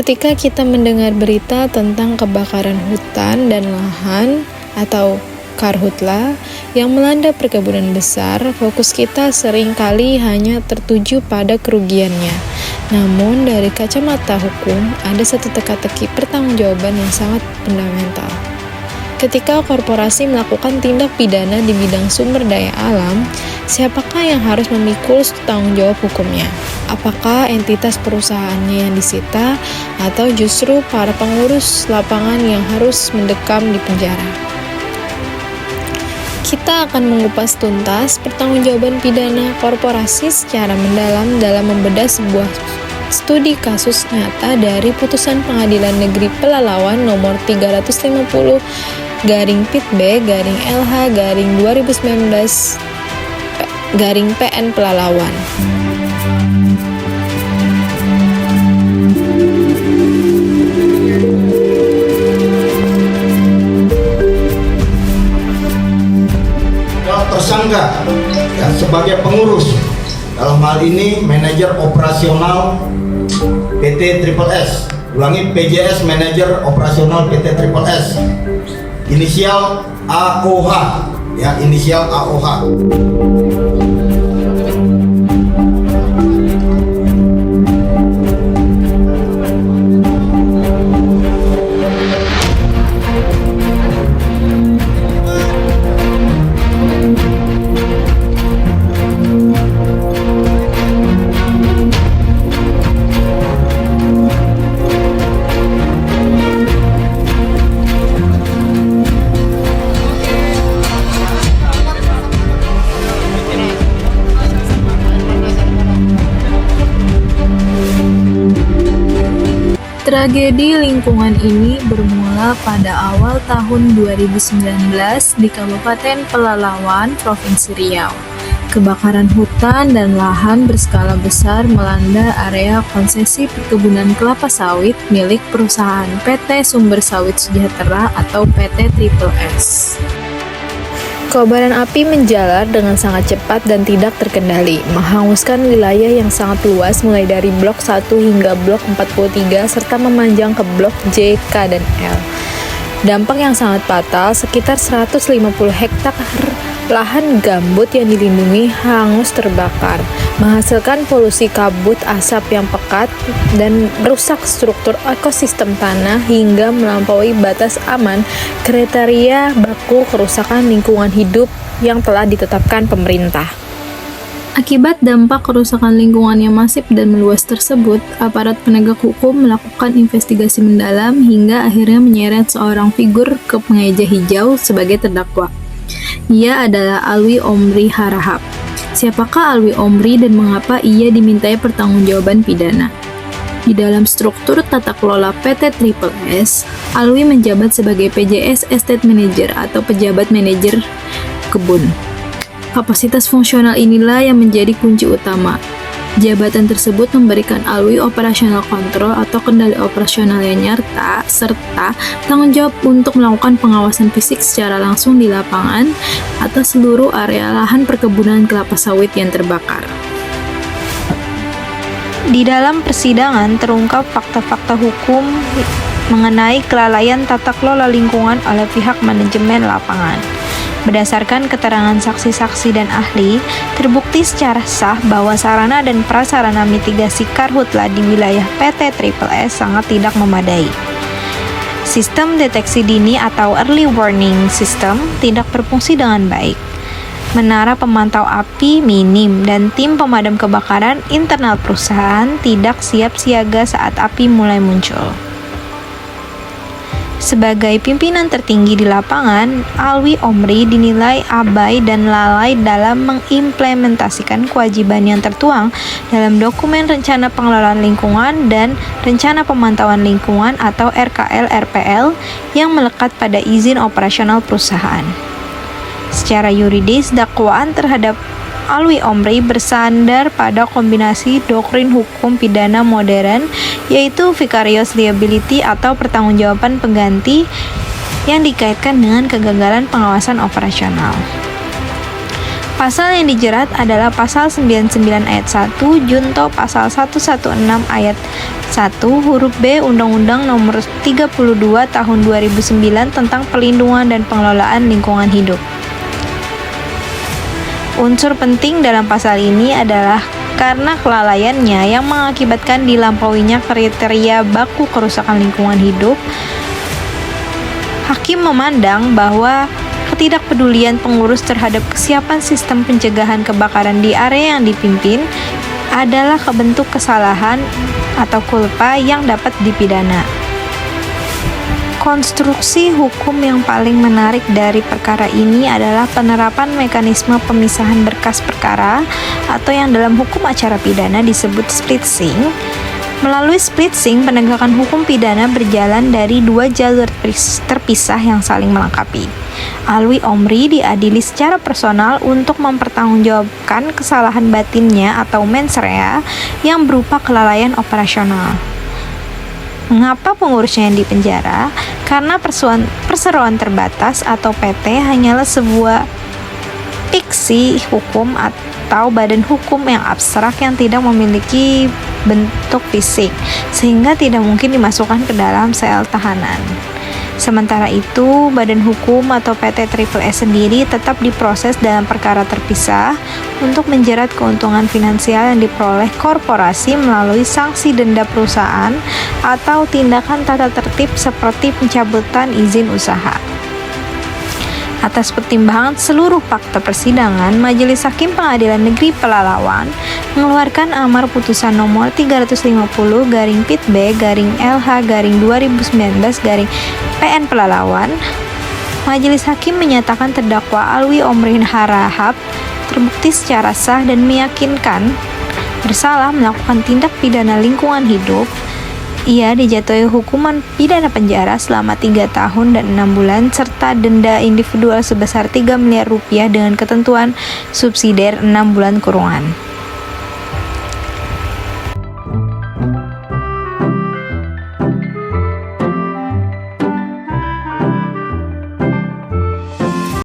Ketika kita mendengar berita tentang kebakaran hutan dan lahan atau karhutla yang melanda perkebunan besar, fokus kita sering kali hanya tertuju pada kerugiannya. Namun dari kacamata hukum, ada satu teka-teki pertanggungjawaban yang sangat fundamental. Ketika korporasi melakukan tindak pidana di bidang sumber daya alam, siapakah yang harus memikul tanggung jawab hukumnya? Apakah entitas perusahaannya yang disita, atau justru para pengurus lapangan yang harus mendekam di penjara? Kita akan mengupas tuntas pertanggungjawaban pidana korporasi secara mendalam dalam membedah sebuah studi kasus nyata dari putusan Pengadilan Negeri Pelalawan nomor 350/LH/2019/PN Pelalawan. Tersangka sebagai pengurus, dalam hal ini manajer operasional PT Triple S, PJS manajer operasional PT Triple S, inisial AOH, inisial AOH. Tragedi lingkungan ini bermula pada awal tahun 2019 di Kabupaten Pelalawan, Provinsi Riau. Kebakaran hutan dan lahan berskala besar melanda area konsesi perkebunan kelapa sawit milik perusahaan PT Sumber Sawit Sejahtera atau PT Triple S. Kobaran api menjalar dengan sangat cepat dan tidak terkendali, menghanguskan wilayah yang sangat luas mulai dari Blok 1 hingga Blok 43 serta memanjang ke Blok J, K, dan L. Dampak yang sangat fatal, sekitar 150 hektar lahan gambut yang dilindungi hangus terbakar, menghasilkan polusi kabut asap yang pekat dan merusak struktur ekosistem tanah hingga melampaui batas aman kriteria baku kerusakan lingkungan hidup yang telah ditetapkan pemerintah. Akibat dampak kerusakan lingkungan yang masif dan meluas tersebut, aparat penegak hukum melakukan investigasi mendalam hingga akhirnya menyeret seorang figur ke meja hijau sebagai terdakwa. Ia adalah Alwi Omri Harahap. Siapakah Alwi Omri dan mengapa ia dimintai pertanggungjawaban pidana? Di dalam struktur tata kelola PT Triple S, Alwi menjabat sebagai PJS Estate Manager atau pejabat manajer kebun. Kapasitas fungsional inilah yang menjadi kunci utama. Jabatan tersebut memberikan Alwi operasional kontrol atau kendali operasional yang nyata, serta tanggung jawab untuk melakukan pengawasan fisik secara langsung di lapangan atas seluruh area lahan perkebunan kelapa sawit yang terbakar. Di dalam persidangan terungkap fakta-fakta hukum mengenai kelalaian tata kelola lingkungan oleh pihak manajemen lapangan. Berdasarkan keterangan saksi-saksi dan ahli, terbukti secara sah bahwa sarana dan prasarana mitigasi karhutla di wilayah PT Triple S sangat tidak memadai. Sistem deteksi dini atau early warning system tidak berfungsi dengan baik. Menara pemantau api minim dan tim pemadam kebakaran internal perusahaan tidak siap siaga saat api mulai muncul. Sebagai pimpinan tertinggi di lapangan, Alwi Omri dinilai abai dan lalai dalam mengimplementasikan kewajiban yang tertuang dalam dokumen Rencana Pengelolaan Lingkungan dan Rencana Pemantauan Lingkungan atau RKL-RPL yang melekat pada izin operasional perusahaan. Secara yuridis, dakwaan terhadap Alwi Omri bersandar pada kombinasi doktrin hukum pidana modern, yaitu vicarious liability atau pertanggungjawaban pengganti yang dikaitkan dengan kegagalan pengawasan operasional. Pasal yang dijerat adalah Pasal 99 ayat 1 junto Pasal 116 ayat 1 huruf B Undang-Undang Nomor 32 Tahun 2009 tentang Perlindungan dan Pengelolaan Lingkungan Hidup. Unsur penting dalam pasal ini adalah karena kelalaiannya yang mengakibatkan dilampauinya kriteria baku kerusakan lingkungan hidup, hakim memandang bahwa ketidakpedulian pengurus terhadap kesiapan sistem pencegahan kebakaran di area yang dipimpin adalah bentuk kesalahan atau culpa yang dapat dipidana. Konstruksi hukum yang paling menarik dari perkara ini adalah penerapan mekanisme pemisahan berkas perkara atau yang dalam hukum acara pidana disebut splitsing. Melalui splitsing, penegakan hukum pidana berjalan dari dua jalur terpisah yang saling melengkapi. Alwi Omri diadili secara personal untuk mempertanggungjawabkan kesalahan batinnya atau mens rea yang berupa kelalaian operasional. Mengapa pengurusnya yang dipenjara? Karena perseroan terbatas atau PT hanyalah sebuah fiksi hukum atau badan hukum yang abstrak yang tidak memiliki bentuk fisik, sehingga tidak mungkin dimasukkan ke dalam sel tahanan. Sementara itu, badan hukum atau PT Triple S sendiri tetap diproses dalam perkara terpisah untuk menjerat keuntungan finansial yang diperoleh korporasi melalui sanksi denda perusahaan atau tindakan tata tertib seperti pencabutan izin usaha. Atas pertimbangan seluruh fakta persidangan, Majelis Hakim Pengadilan Negeri Pelalawan mengeluarkan amar putusan nomor 350/P/LH/2019/PN Pelalawan. Majelis Hakim menyatakan terdakwa Alwi Omri Harahap terbukti secara sah dan meyakinkan bersalah melakukan tindak pidana lingkungan hidup. Ia dijatuhi hukuman pidana penjara selama 3 tahun dan 6 bulan serta denda individual sebesar 3 miliar rupiah dengan ketentuan subsidiar 6 bulan kurungan.